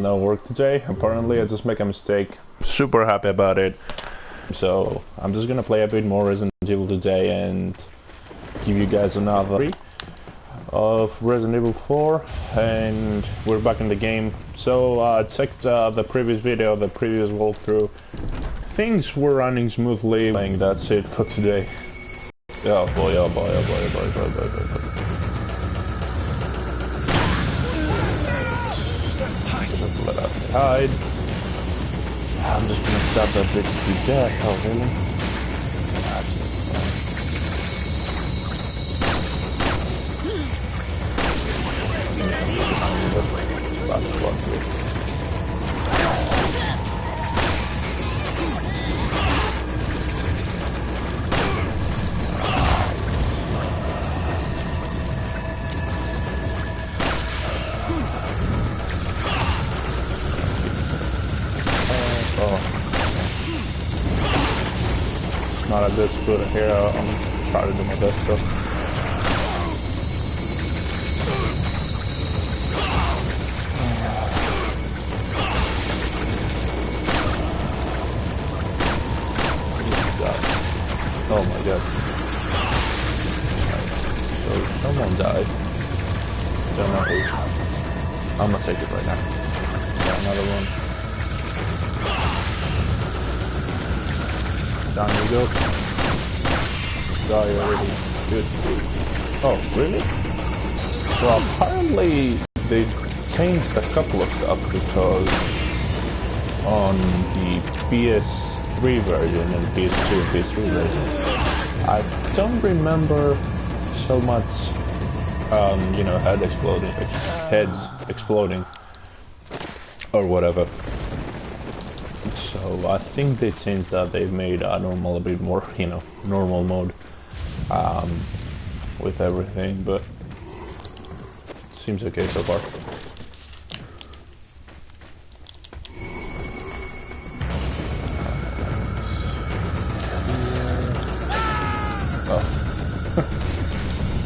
No work today. Apparently I just make a mistake. Super happy about it. So I'm just gonna play a bit more Resident Evil today and give you guys another free of Resident Evil 4, and we're back in the game. So check the previous video, the previous walkthrough. Things were running smoothly, and that's it for today. Oh boy, oh boy, oh boy, oh boy, oh boy, oh boy. Let us hide. I'm just gonna stab that bitch to death. Oh really? Not a good split here. I'm trying to do my best though. Oh my god. So someone died. Don't know who. I'm gonna take it right now. Got another one. Down you go. Die already. Good. Oh, really? So apparently they changed a couple of stuff, because on the PS3 version and PS2 and PS3 version, I don't remember so much, you know, heads exploding or whatever. So I think they changed that. They've made normal a bit more, you know, normal mode with everything, but seems okay so far. Oh,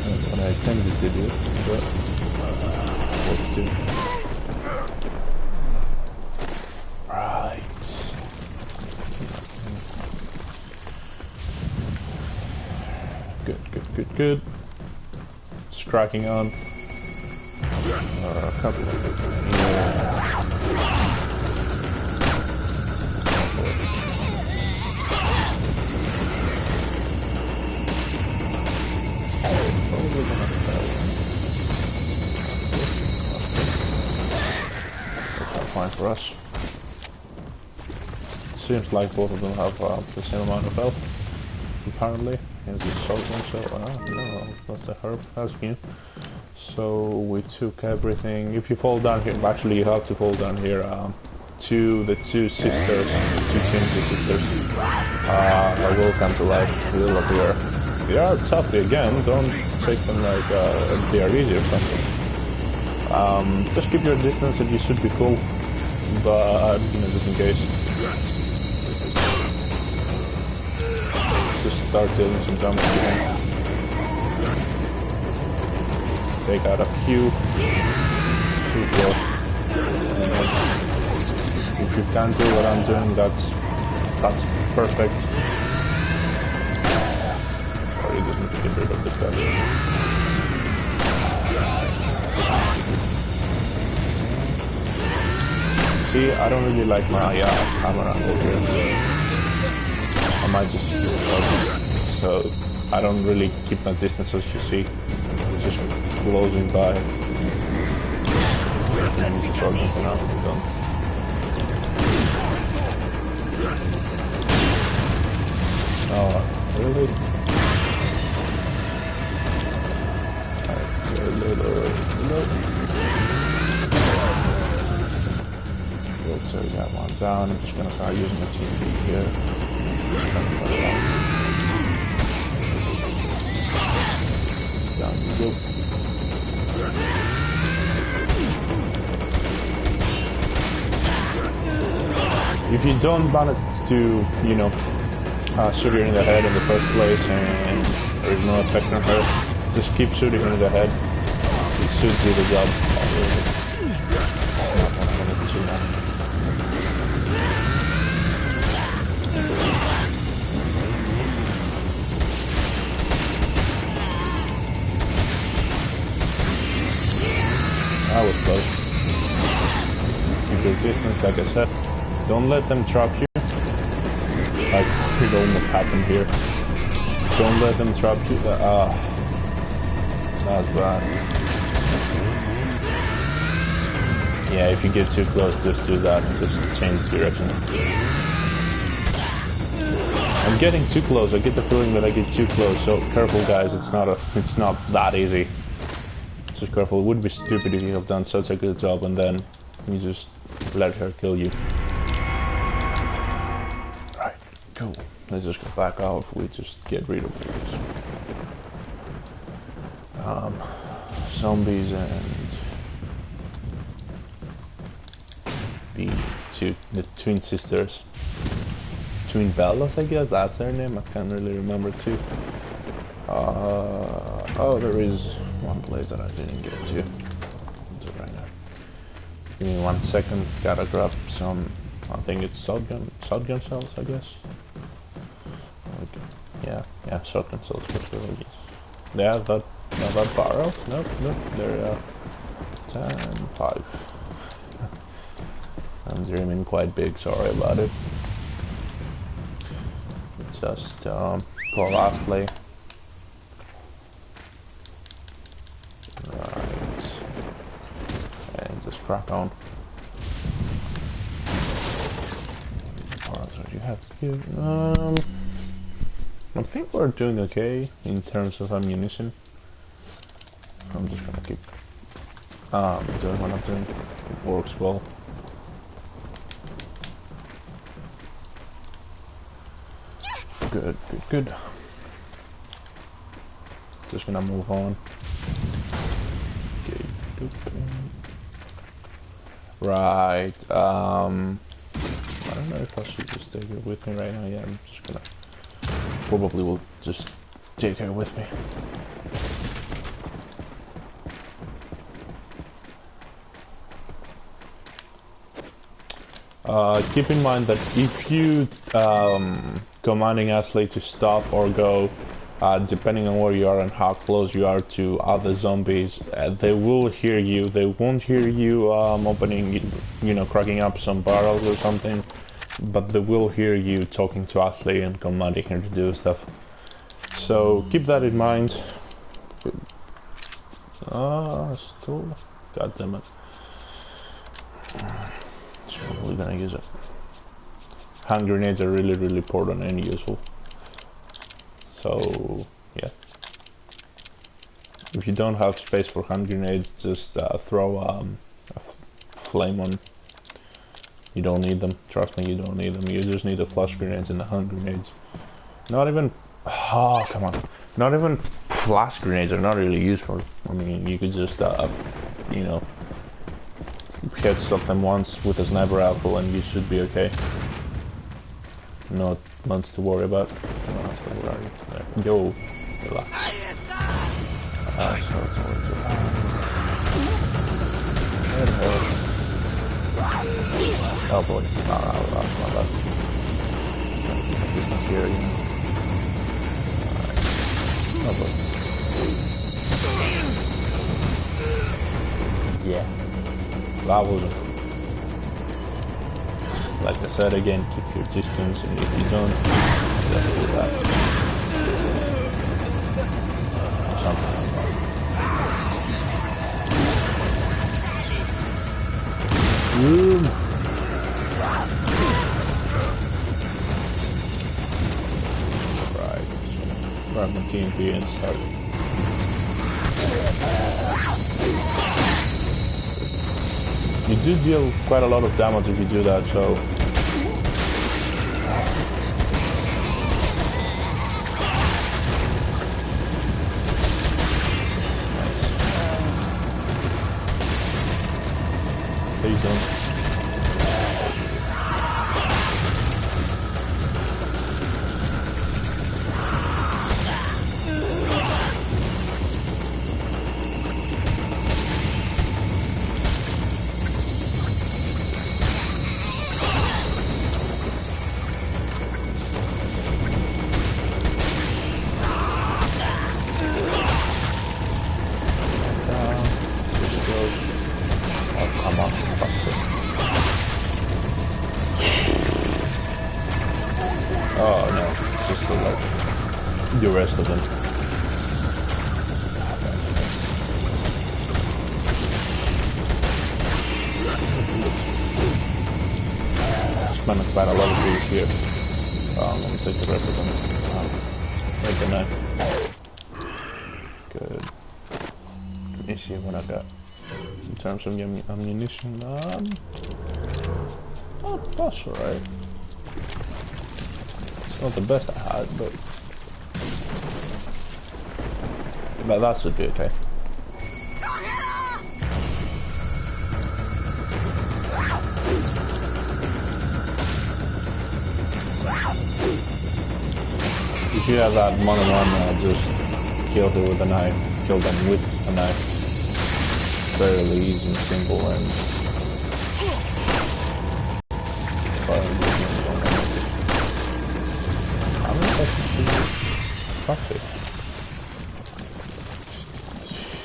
that's what I intended to do, but what to do? Good. Just cracking on. Can't believe it. That's fine for us. Seems like both of them have the same amount of health, apparently. And the salt one, so no, what's the herb asking? So we took everything. If you fall down here, actually you have to fall down here to the two sisters, two Kinsley sisters. Will come to life, will appear. They are tough again, don't take them like they are easy or something. Just keep your distance and you should be cool, but you know, just in case. Just start dealing some damage again. Take out a few. Too close. If you can do what I'm doing, that's perfect. Sorry, just need to get rid of this guy. See, I don't really like my camera angle here. I might just do it, so I don't really keep my distance, as you see. Just closing by. I need to charge something out of the gun. Oh, really? Good, so we got one down. I'm just gonna start using the TV here. Down you go. If you don't manage to, you know, shoot her in the head in the first place and there's no effect on her, just keep shooting her in the head. It should do the job. your distance, like I said. Don't let them trap you. Like it almost happened here. Don't let them trap you. That's bad. Yeah, if you get too close, just do that. Just change direction. I'm getting too close. I get the feeling that I get too close. So careful, guys. It's not that easy. Just careful. It would be stupid if you have done such a good job and then you just let her kill you. Right, cool. Let's just go back out. We just get rid of these zombies and the twin sisters. Twin Bellas, I guess that's their name. I can't really remember too. Oh, there is one place that I didn't get to. I'll do it right now. Give me 1 second. Gotta grab some. I think it's shotgun cells, I guess. Okay. Yeah, shotgun cells for sure. I guess. Yeah, that barrel. Nope. They're 10-5. I'm dreaming quite big. Sorry about it. Just go lastly. Right. And just crack on. Alright, so you have to give I think we're doing okay in terms of ammunition. I'm just gonna keep doing what I'm doing. It works well. Good. Just gonna move on. Okay. Right. I don't know if I should just take her with me right now. Yeah, I'm just gonna probably will just take her with me. Keep in mind that if you commanding Ashley to stop or go, depending on where you are and how close you are to other zombies, they will hear you. They won't hear you opening, cracking up some barrels or something, but they will hear you talking to Ashley and commanding her to do stuff. So keep that in mind. Still, god damn it. Probably gonna use it. Hand grenades are really important and useful. So yeah, if you don't have space for hand grenades, just throw a flame on. You don't need them. Trust me, you don't need them. You just need the flash grenades and the hand grenades. Not even. Oh, come on. Not even flash grenades are not really useful. I mean, you could just headshot them once with a sniper rifle and you should be okay. Not much to worry about. So where are you? There. Yo, relax. Oh boy. My bad. He's not here, Oh boy. Yeah. That was, like I said again, keep your distance, and if you don't, just do that. Something like that. Right. Grab my TNT and start. You do deal quite a lot of damage if you do that, so... Nice. Please don't. Oh, come on. the rest of them. Spent quite a lot of these here. I'm gonna take the rest of them. Make a knife. Good. Let me see what I got. In terms of ammunition, oh, that's alright. It's not the best I had, but that should be okay. If you have that one-on-one, just kill them with a knife. Kill them with a knife. Fairly easy and simple, and how many seconds do you profit?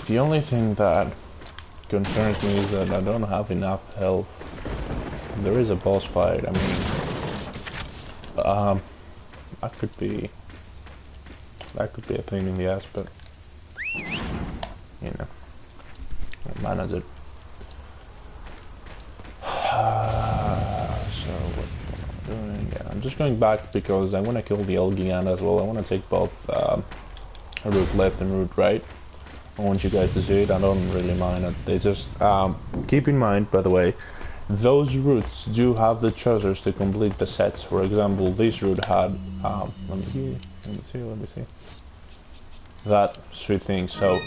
The only thing that concerns me is that I don't have enough health. There is a boss fight. I mean, that could be a pain in the ass, but you know, I'll manage it. So what am I doing? Yeah, I'm just going back because I want to kill the Elgigan as well. I want to take both route left and route right. I want you guys to see it. I don't really mind it. They just keep in mind, by the way, those routes do have the treasures to complete the sets. For example, this route had let me see that three things. So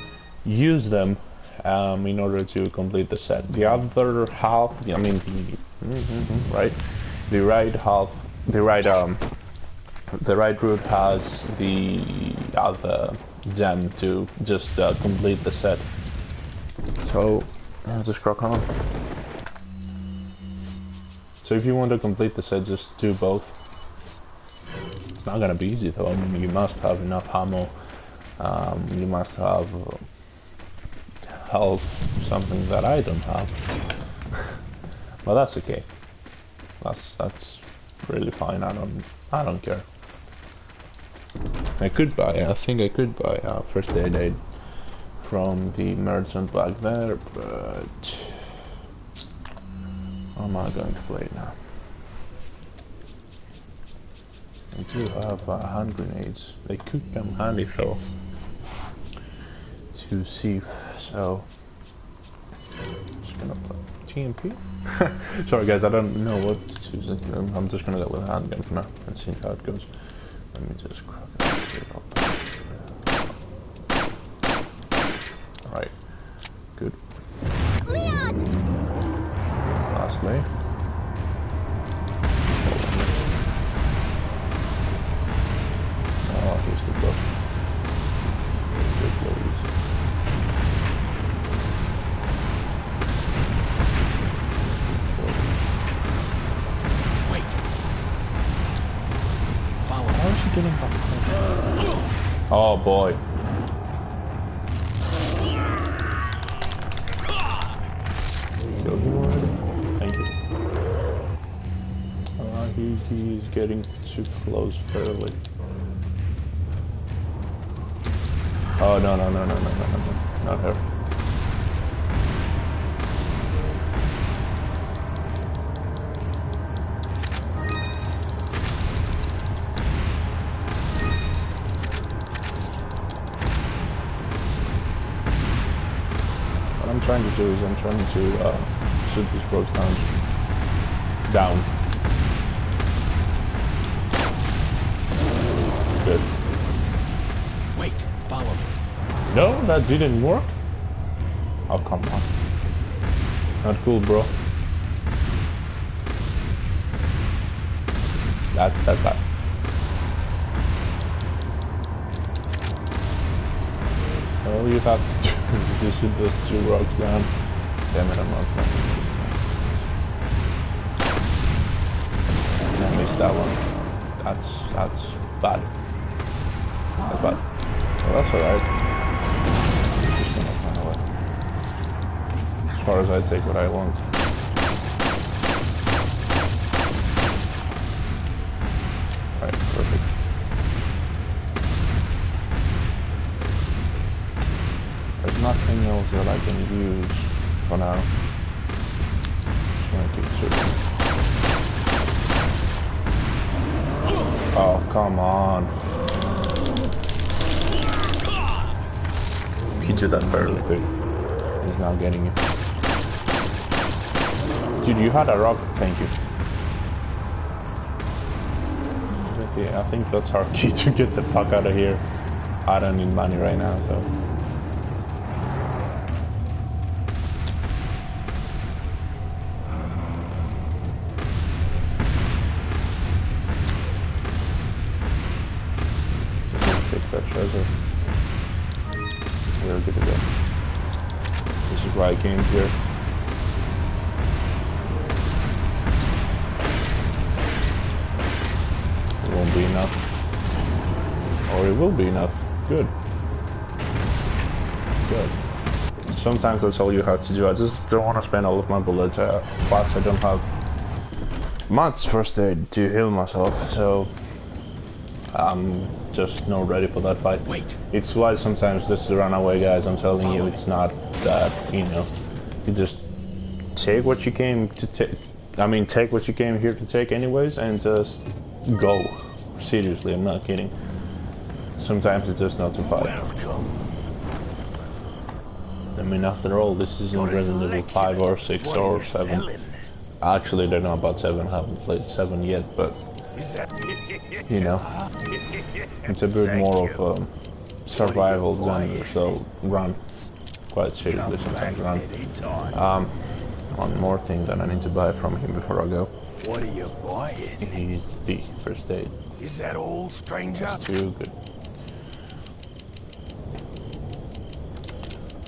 use them in order to complete the set. The other half, I mean, the right half, the right route has the other gem to just complete the set. So let's just crack on. So if you want to complete the set, just do both. It's not gonna be easy though. I mean, you must have enough ammo. You must have health, something that I don't have. But that's okay. That's really fine. I don't care. I think I could buy first aid aid from the merchant back there, but I'm not going to play it now. I do have hand grenades. They could come handy though to see. So just gonna play TMP. Sorry guys, I don't know what to use. I'm just gonna go with a handgun for now and see how it goes. Let me just crack it up. Alright, good. Leon! Lastly. Oh, here's the book. Here's the clothes. Wait. Follow. How is she getting back? Oh boy. Kill him already? Thank you. He's getting too close fairly. Oh no, not her. What I'm trying to do is I'm trying to shoot these rogues down. Good. Wait, follow me. No, that didn't work. Oh, come on. Not cool, bro. That's bad. All you have to do is just shoot those two rocks down. Damn it, I'm not playing. I missed that one. That's bad. That's bad. Well, that's alright. Just gonna find a way. As far as I take what I want. Alright, perfect. for now. Just wanna keep shooting. Oh, come on. He did that fairly quick. He's now getting you. Dude, you had a rocket, thank you. Yeah, I think that's our key to get the fuck out of here. I don't need money right now, so. Take that treasure. We're good to go. This is why I came here. It won't be enough. Or it will be enough. Good. Good. Sometimes that's all you have to do. I just don't want to spend all of my bullets. Plus I don't have much first aid to heal myself, so I'm just not ready for that fight. Wait. It's why sometimes just to run away, guys. I'm telling you, it's not that, you know, you just take what you came to take. I mean, take what you came here to take anyways, and just go. Seriously, I'm not kidding. Sometimes it's just not to fight. I mean, after all, this isn't Resident Evil 5 or 6 or 7. Actually, I don't know about 7, I haven't played 7 yet, but you know, it's a bit more of survival genre, so run. Quite seriously, sometimes run. One more thing that I need to buy from him before I go. What are you buying? He's the first aid. Is that all, stranger? That's too good.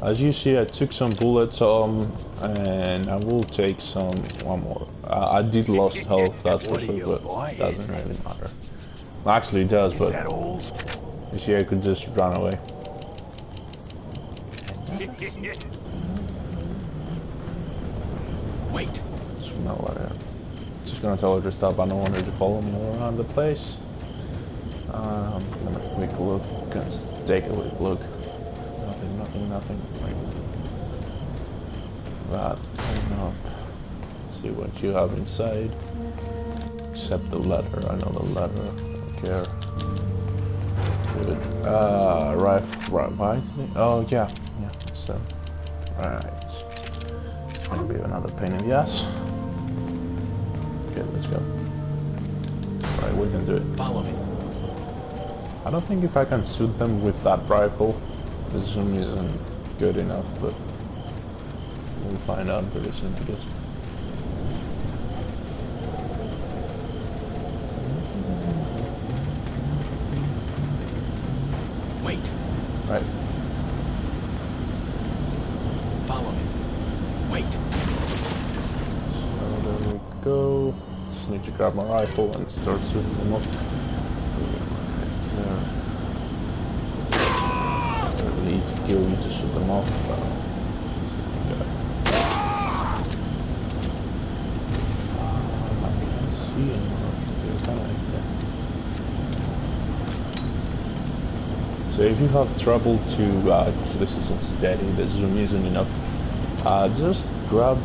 As you see, I took some bullets and I will take one more. I did lost health, that's for sure, but it doesn't really matter. Actually it does, but you see, I could just run away. Wait. Just gonna tell her to stop. I don't want her to follow me around the place. I'm gonna quick look. Gonna just take a quick look. Nothing. Like that. Open up. See what you have inside. Except the letter. I know the letter. Don't care. Good. Right. Oh yeah. So, right. It's gonna be another pain in the ass. Okay, let's go. Right, we can do it. Follow me. I don't think if I can shoot them with that rifle. The zoom isn't good enough, but we'll find out pretty soon, I guess. Wait. Right. Follow me. Wait. So there we go. Just need to grab my rifle and start shooting them up. Easy kill, you just shoot them off. I can't see anymore. So if you have trouble to, this isn't steady, the zoom isn't enough, just grab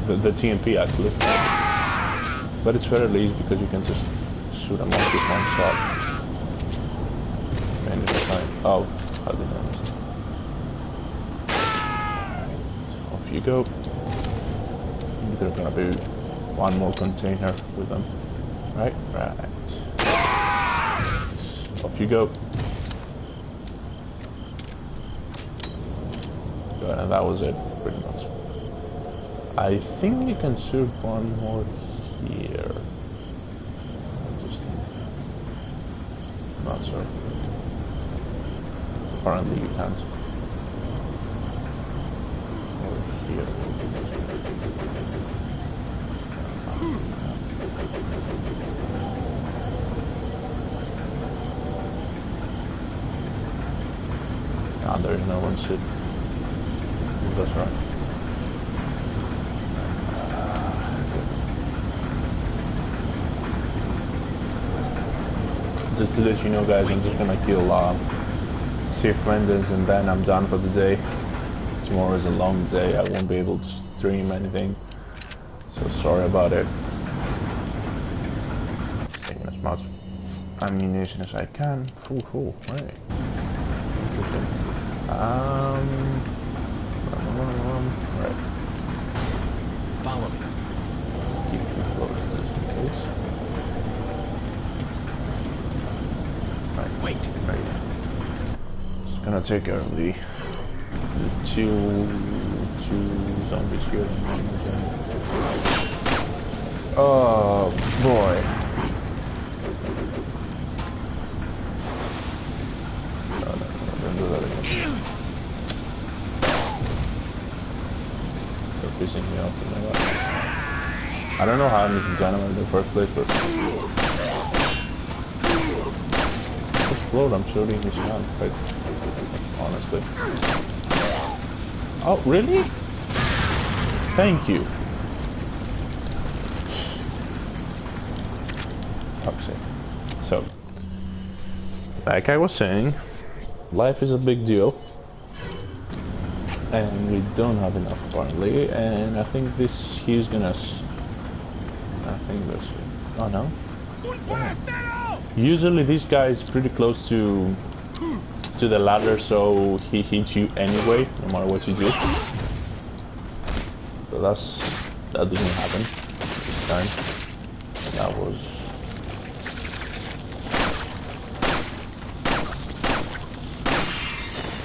the TMP actually. But it's very easy because you can just shoot them off with one shot. Oh, I didn't. Off you go. There's gonna be one more container with them. Right. Off you go. Good, and that was it, pretty much. I think you can shoot one more here. I'm not sure. Apparently you can't. Or here. Ah, there is no one shit. That's right. Just to let you know, guys, I'm just gonna kill Sif Mendes and then I'm done for the day. tomorrow is a long day. I won't be able to stream anything. So sorry about it. Taking as much ammunition as I can. Full, right. Interesting. Right. Follow me. Keep it close just in case. Right. Wait. Right. Just gonna take care of the two zombies here. Oh boy. No, don't do that again. They're pissing me off, you know what? I don't know how I missed the gentleman in the first place, but explode, I'm shooting his gun, right? Honestly. Oh, really? Thank you. Toxic. So, like I was saying, life is a big deal. And we don't have enough apparently, and I think he's gonna... I think this... Oh no? Usually this guy is pretty close to the ladder, so he hits you anyway, no matter what you do. But that didn't happen this time. That was...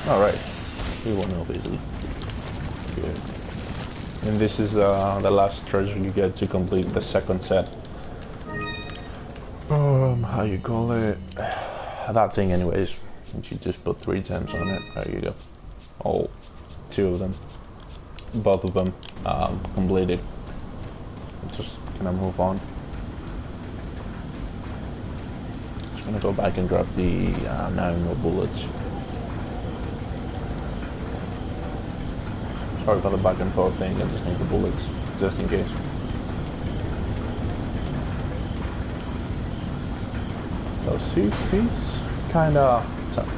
Alright. We won obviously. Good. And this is the last treasure you get to complete the second set. How you call it? That thing anyways. You just put 3 gems on it. There you go. All 2 of them. Both of them completed. Just gonna move on. Just gonna go back and grab the now no bullets. Sorry for the back and forth thing, I just need the bullets, just in case. So he's kinda tough.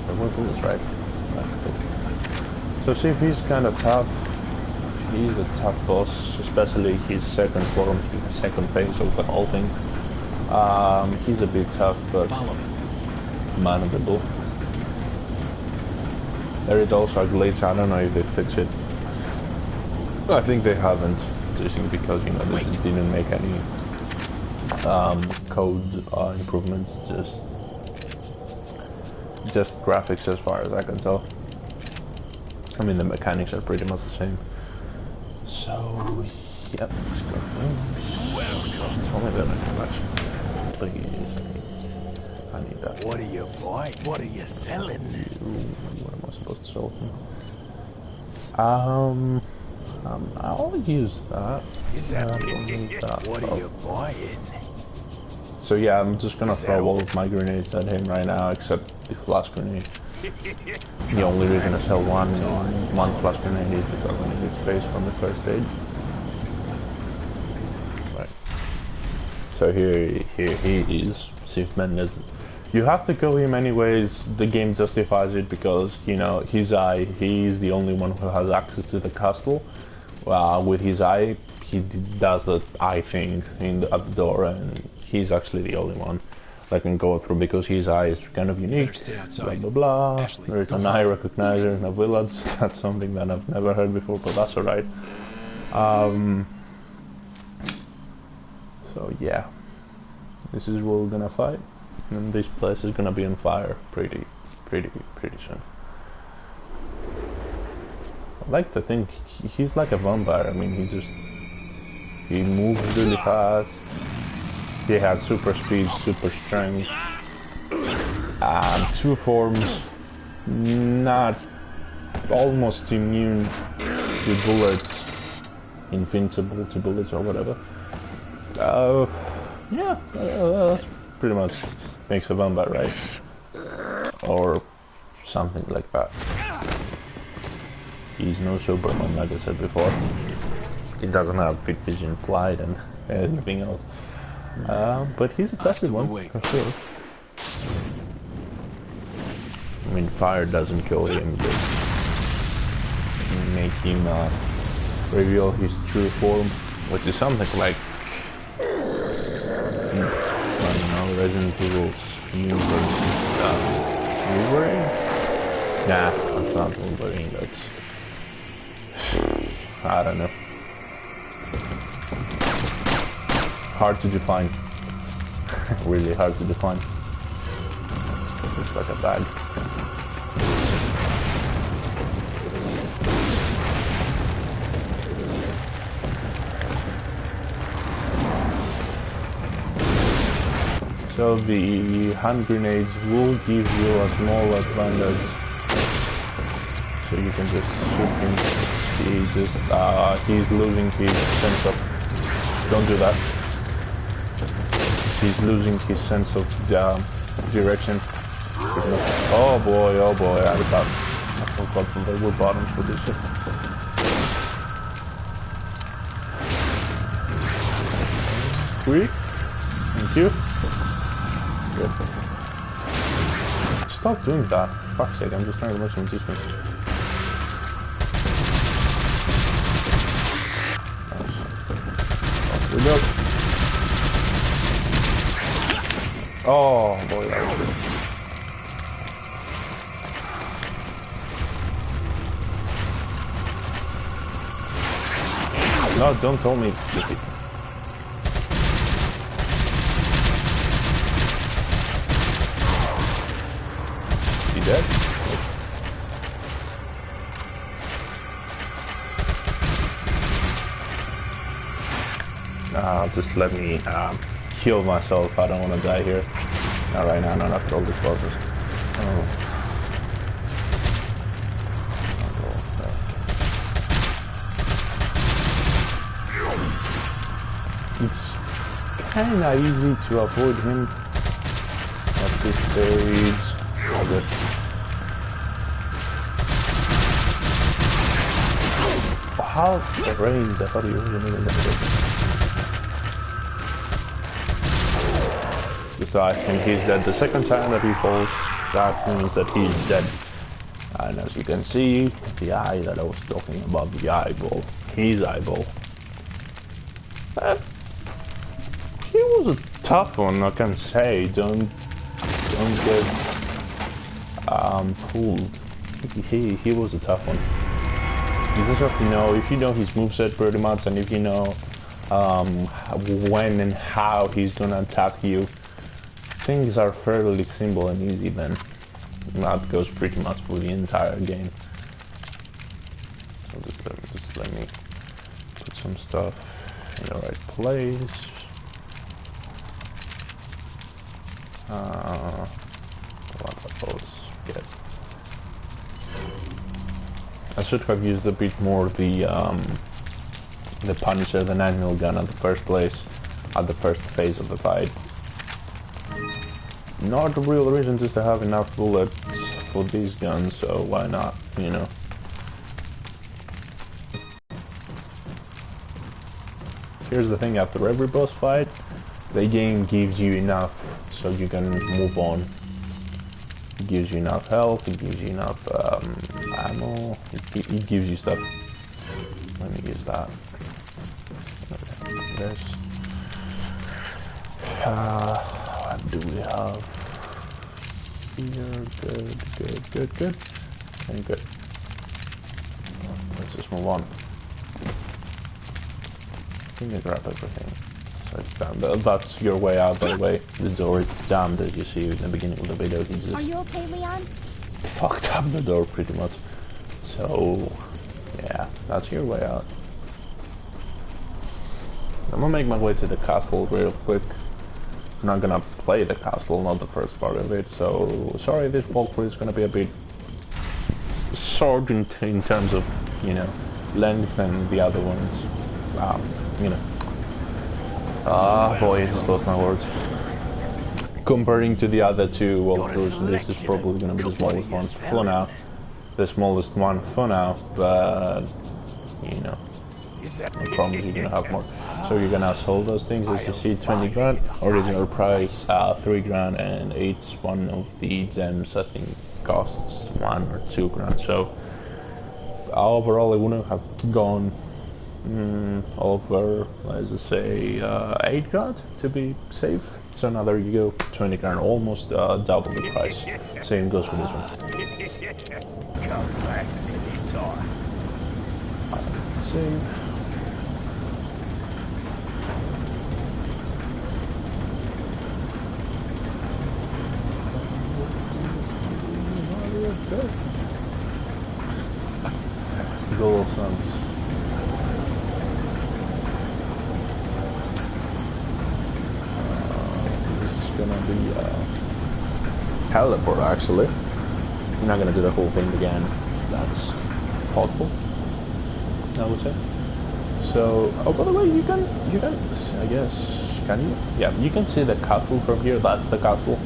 There were bullets, right? So see if he's kinda tough. He's a tough boss, especially his second form, his second phase of the whole thing. He's a bit tough, but manageable. There is also a glitch, I don't know if they fix it. I think they haven't, just because, you know, they didn't make any code improvements, just graphics as far as I can tell. I mean, the mechanics are pretty much the same. So, yep, let's go. Tell me that I can actually, please. I need that. What are you buying? What are you selling? What am I supposed to sell him? I'll use that. Is that that. What are you buying? So yeah, I'm just gonna throw all of my grenades at him right now, except the flash grenade. The only reason I sell one flash grenade is because I need space from the first aid. Right. So here he is. Sif Mendes. You have to kill him anyways. The game justifies it because, you know, his eye, he is the only one who has access to the castle. With his eye, he does the eye thing at the door, and he's actually the only one that can go through because his eye is kind of unique. Blah blah blah. Ashley, there is an eye recognizer in a village. That's something that I've never heard before, but that's alright. So yeah, this is where we're gonna fight. And this place is gonna be on fire pretty soon. I like to think he's like a vampire. I mean, he moves really fast. He has super speed, super strength. 2 forms, not almost immune to bullets, invincible to bullets or whatever. Yeah, that's pretty much makes a vampire, right? Or something like that. He's no Superman, like I said before. He doesn't have fit vision, flight, and anything else. But he's a tough one, for sure. I mean, fire doesn't kill him, just make him reveal his true form, which is something like I don't know, Resident Evil's universe Wolverine? Nah, that's not Wolverine, that's I don't know. Hard to define. Really hard to define. Looks like a bag. So the hand grenades will give you a small advantage. So you can just shoot him. He's losing his sense of... Don't do that. He's losing his sense of direction. Oh boy, I forgot there were buttons for this shit. Three. Thank you. Good. Stop doing that. For fuck's sake, I'm just trying to make some distance. Reload. Oh boy, that was good. No, don't tell me. He dead? Just let me heal myself. I don't want to die here. Not right now, not after all this process. Oh. It's kinda easy to avoid him at this stage. Okay. How the range? I thought he was really So I think he's dead. The second time that he falls, that means that he's dead. And as you can see, the eye that I was talking about, the eyeball, his eyeball. He was a tough one, I can say. Don't get fooled. He was a tough one. You just have to know, if you know his moveset pretty much, and if you know when and how he's gonna attack you, things are fairly simple and easy then. That goes pretty much for the entire game. So just let me put some stuff in the right place. What are those? Good. I should have used a bit more the Punisher, the 9mm gun at the first place, at the first phase of the fight. Not a real reason just to have enough bullets for these guns, so why not, you know? Here's the thing, after every boss fight, the game gives you enough so you can move on. It gives you enough health, it gives you enough ammo, it gives you stuff. Let me use that. Okay, this. What do we have here? Good. Okay, good. Let's just move on. I think I grab everything. So it's down. That's your way out, by the way. The door is jammed, as you see in the beginning of the video. He just Are you okay, Leon? fucked up the door pretty much. So yeah, that's your way out. I'm gonna make my way to the castle real quick. I'm not gonna play the castle, not the first part of it, so sorry, this walkthrough is gonna be a bit short in terms of, you know, length and the other ones. You know. Boy, I just lost my words. Comparing to the other two walkthroughs, this is probably gonna be the smallest one for now. The smallest one for now, but you know, I promise you're gonna have more. So you're gonna sell those things, as you see, 20 grand. Original price 3 grand, and each one of the gems I think costs 1 or 2 grand. So overall I wouldn't have gone over, let's just say, 8 grand to be safe. So now there you go, 20 grand, almost double the price. Same goes for this one. Come back anytime. Save. Gold sons. This is gonna be teleport actually. I'm not gonna do the whole thing again. That's thoughtful, I would say. So, oh, by the way, you can, I guess, can you? Yeah, you can see the castle from here. That's the castle.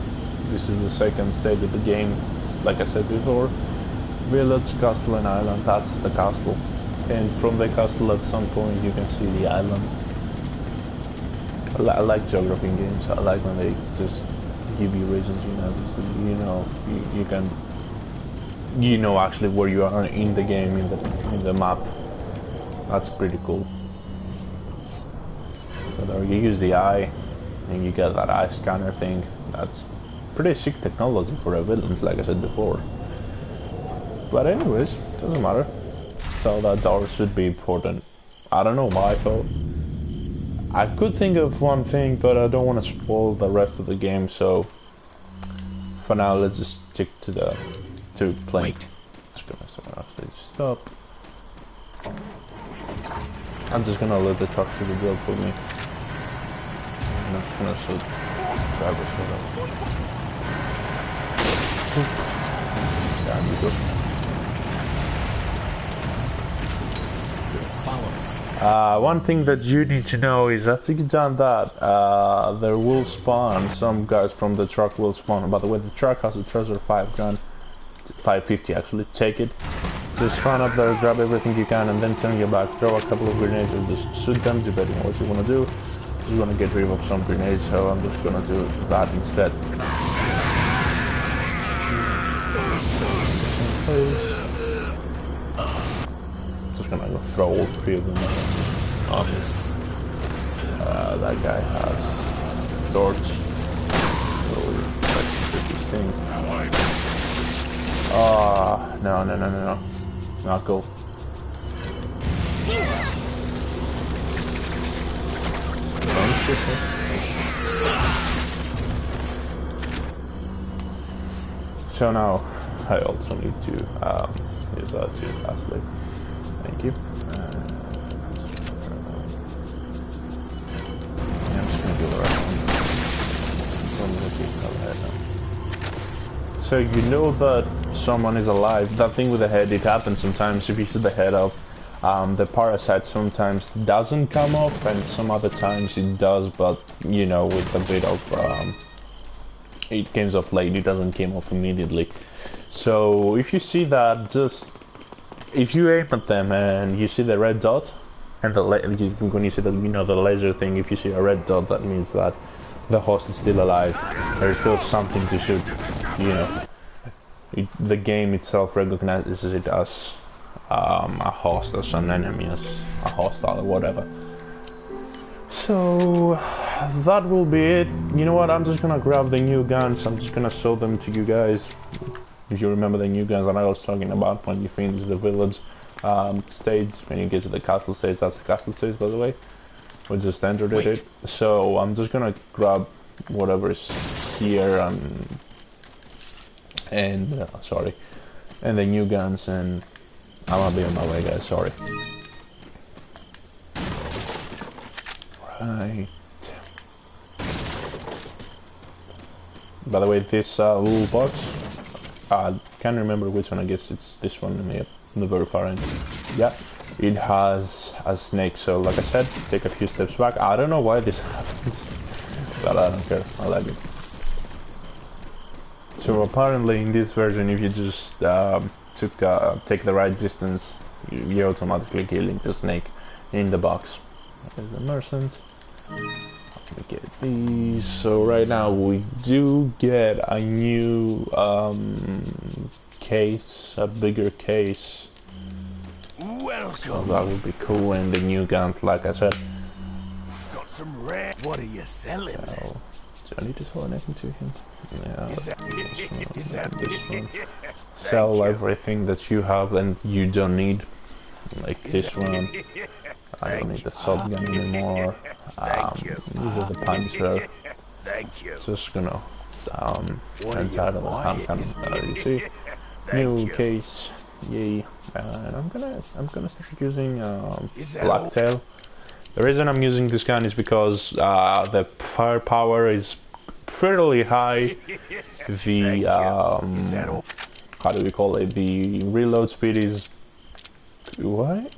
This is the second stage of the game. Like I said before, village, castle, and island. That's the castle. And from the castle, at some point, you can see the island. I like geography in games. I like when they just give you regions. You can, actually where you are in the game, in the map. That's pretty cool. So there you use the eye, and you get that eye scanner thing. That's pretty sick technology for a villains, like I said before. But anyways, doesn't matter. So that door should be important. I don't know why though. I could think of one thing, but I don't want to spoil the rest of the game. So for now, let's just stick to playing. Wait. Actually, stop. I'm just gonna let the truck do the job for me. And I'm just gonna shoot drivers for them. Down you go. Follow me. One thing that you need to know is after you've done that, there will spawn, some guys from the truck will spawn. By the way, the truck has a treasure 5 gun, 550 actually, take it. Just run up there, grab everything you can, and then turn your back, throw a couple of grenades and just shoot them, depending on what you want to do. Just want to get rid of some grenades, so I'm just going to do that instead. Just going to go throw all 3 of them on this. That guy has torch. So let's do this thing. No. Not cool. So now I also need to use that to translate. Thank you. I'm just gonna do the right one. So you know that someone is alive. That thing with the head, it happens sometimes. If you see the head up, the parasite sometimes doesn't come up, and some other times it does, but with a bit of it comes up late. It doesn't come up immediately. So if you see that, if you aim at them and you see the red dot, and when you see the the laser thing, if you see a red dot, that means that the host is still alive. There's still something to shoot. The game itself recognizes it as a host, as an enemy, as a hostile or whatever. So that will be it. You know what? I'm just gonna grab the new guns. I'm just gonna show them to you guys. If you remember the new guns that I was talking about when you finish the village stage, when you get to the castle stage, that's the castle stage, by the way. We just entered it. So I'm just gonna grab whatever is here and the new guns, and I'm gonna be on my way, guys. Sorry. Right. By the way, this little box, I can't remember which one. I guess it's this one in the very far end. Yeah, it has a snake. So, like I said, take a few steps back. I don't know why this happens, but I don't care. I like it. So apparently, in this version, if you just take the right distance, you're automatically killing the snake in the box. There's a merchant. Let me get these. So right now we do get a new case, a bigger case. So Welcome. that would be cool, and the new guns, like I said. Got some rare. What are you selling? So, do I need to sell anything to him? Yeah, Is that? Is that? this one. Thank Sell you. everything that you have and you don't need, like this one. I don't Thank need you. the shotgun anymore. Thank you. These are the Panzer. Thank you. Just gonna What are you entitle the buying? handgun. You see, Thank new you. case, yay! And I'm gonna start using Is that all? Blacktail. The reason I'm using this gun is because the firepower is fairly high. Thank The you. Is that all? how do we call it? The reload speed is what?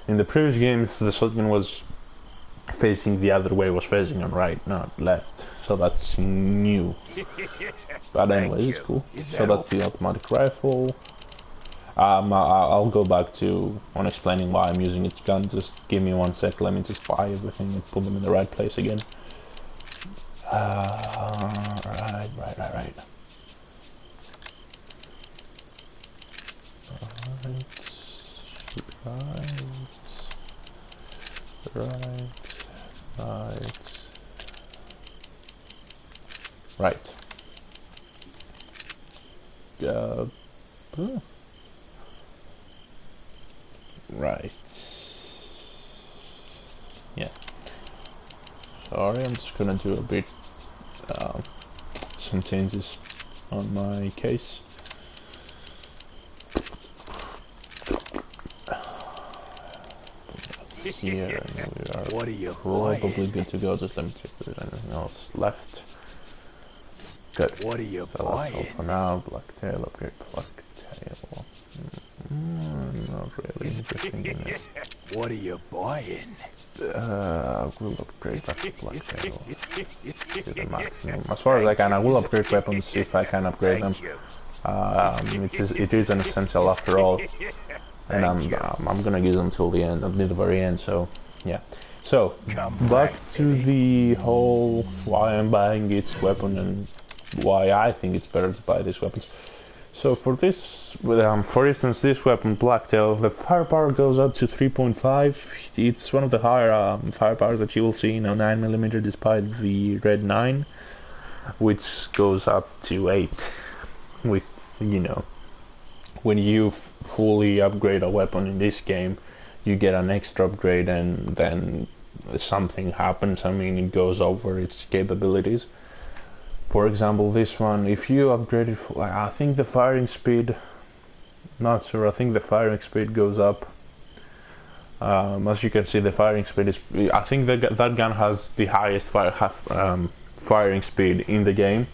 In the previous games, the shotgun was facing the other way, was facing on right, not left. So that's new. But anyway, it's cool. So that's the automatic rifle. I'll go back to on explaining why I'm using each gun. Just give me 1 sec. Let me just buy everything and put them in the right place again. Right. Right. Right. Yeah. Sorry, I'm just gonna do a bit, some changes on my case. Here, and we are What are you probably buying? good to go. Just let me check if there's anything else left. Good. What are you So that's all buying? for now. Blacktail, upgrade Blacktail. Not really interesting in it. What are you buying? We'll upgrade that Blacktail to the maximum. As far as I can, I will upgrade weapons if I can upgrade them. Thank you. It is an essential after all, and I'm gonna use them until the end, until the very end. So yeah. So back to the whole why I'm buying each weapon and why I think it's better to buy these weapons. So for this, for instance, this weapon, Blacktail, the firepower goes up to 3.5. It's one of the higher firepowers that you will see in a 9mm, despite the Red 9, which goes up to 8. With, you know, when you fully upgrade a weapon in this game, you get an extra upgrade, and then something happens. I mean, it goes over its capabilities. For example, this one, if you upgrade it, I think the firing speed, not sure, I think the firing speed goes up. As you can see, the firing speed is, I think that gun has the highest firing speed in the game.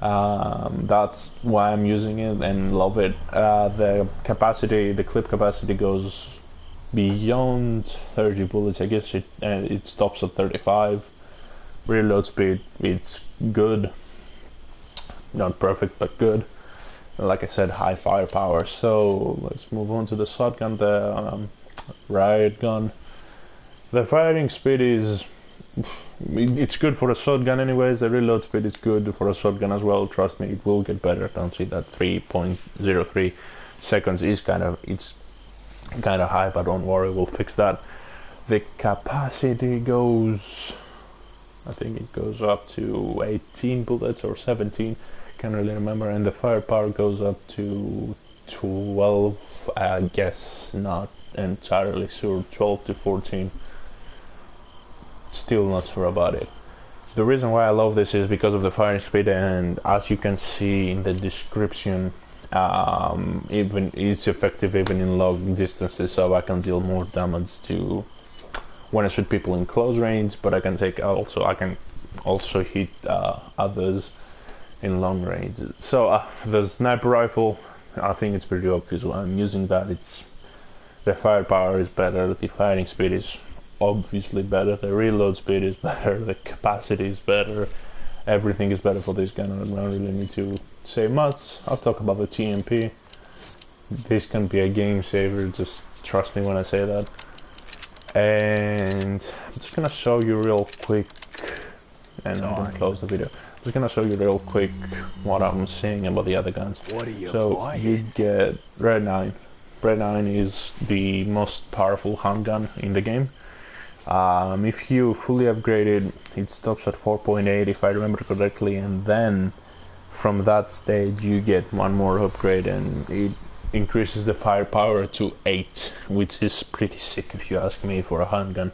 That's why I'm using it and love it. The capacity, the clip capacity goes beyond 30 bullets. I guess it stops at 35. Reload speed, it's good, not perfect but good. Like I said, high firepower. So let's move on to the shotgun, the riot gun. The firing speed is, it's good for a shotgun anyways. The reload speed is good for a shotgun as well. Trust me, it will get better. Don't see that 3.03 seconds is kind of high, but don't worry, we'll fix that. The capacity goes, I think it goes up to 18 bullets or 17, can't really remember, and the firepower goes up to 12, I guess, not entirely sure, 12 to 14, still not sure about it. The reason why I love this is because of the firing speed, and as you can see in the description, even it's effective even in long distances, so I can deal more damage to when I shoot people in close range, but I can also hit others in long range. So the sniper rifle, I think it's pretty obvious why I'm using that. The firepower is better, the firing speed is obviously better, the reload speed is better, the capacity is better, everything is better for this gun. I don't really need to say much. I'll talk about the TMP. This can be a game saver, just trust me when I say that. And I'm just gonna show you real quick, and I'm gonna close the video. just gonna show you real quick what I'm saying about the other guns. What are you So buying? you get Red 9. Red 9 is the most powerful handgun in the game. If you fully upgrade it, it stops at 4.8 if I remember correctly, and then from that stage you get one more upgrade and it increases the firepower to 8, which is pretty sick if you ask me for a handgun.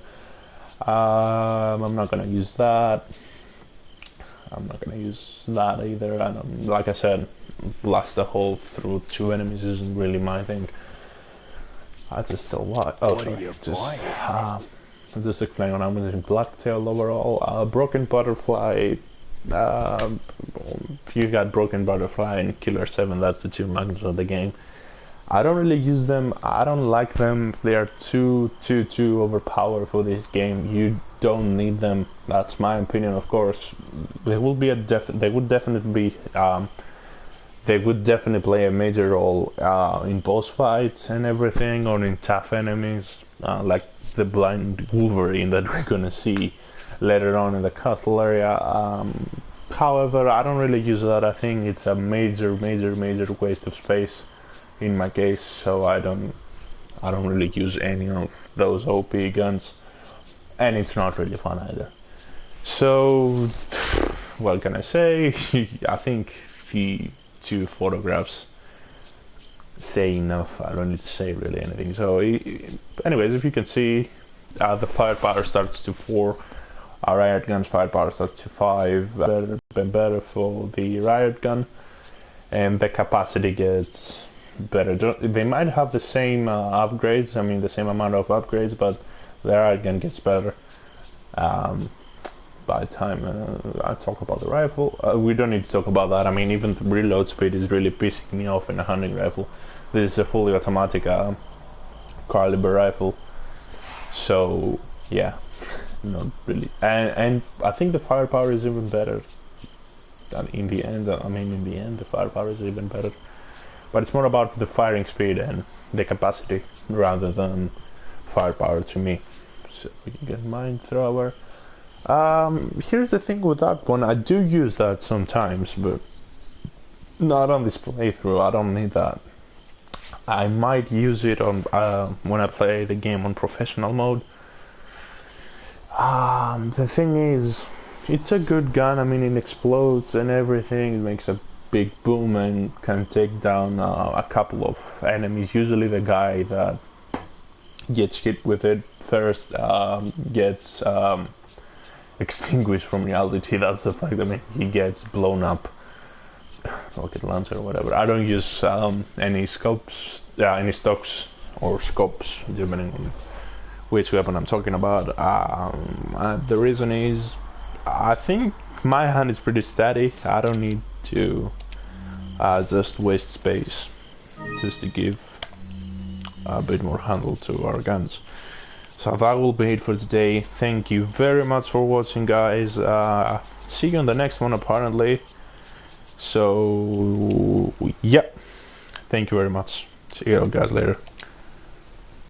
I'm not gonna use that. I'm not gonna use that either. I don't, like I said, blast a hole through 2 enemies isn't really my thing. I just still what? Oh, What are sorry. you Just explain what I'm using. Blacktail overall. Broken Butterfly. You got Broken Butterfly and Killer 7. That's the 2 magnums of the game. I don't really use them. I don't like them. They are too overpowered for this game. You don't need them. That's my opinion, of course. They will be they would definitely play a major role in boss fights and everything, or in tough enemies, like the blind Wolverine that we're gonna see later on in the castle area. However, I don't really use that. I think it's a major waste of space in my case, so I don't really use any of those OP guns, and it's not really fun either. So what can I say? I think the 2 photographs say enough. I don't need to say really anything. So anyways, if you can see, the firepower starts to 4. Our riot gun's firepower starts to 5. Better for the riot gun, and the capacity gets better. They might have the same upgrades, I mean the same amount of upgrades, but the riot gun gets better. By the time I talk about the rifle, we don't need to talk about that. I mean, even the reload speed is really pissing me off in a hunting rifle. This is a fully automatic caliber rifle, so yeah, not really. And I think the firepower is even better. In the end, the firepower is even better. But it's more about the firing speed and the capacity rather than firepower to me. So we can get mine thrower. Here's the thing with that one. I do use that sometimes, but not on this playthrough. I don't need that. I might use it on when I play the game on professional mode. The thing is, it's a good gun. I mean, it explodes and everything. It makes a big boom and can take down a couple of enemies. Usually the guy that gets hit with it first gets extinguished from reality. That's the fact. I mean, he gets blown up. Rocket launcher or whatever. I don't use any scopes, any stocks or scopes, depending on which weapon I'm talking about. The reason is, I think my hand is pretty steady. I don't need to just waste space just to give a bit more handle to our guns. So that will be it for today. Thank you very much for watching, guys. See you on the next one, apparently. So yeah, thank you very much. See you guys later.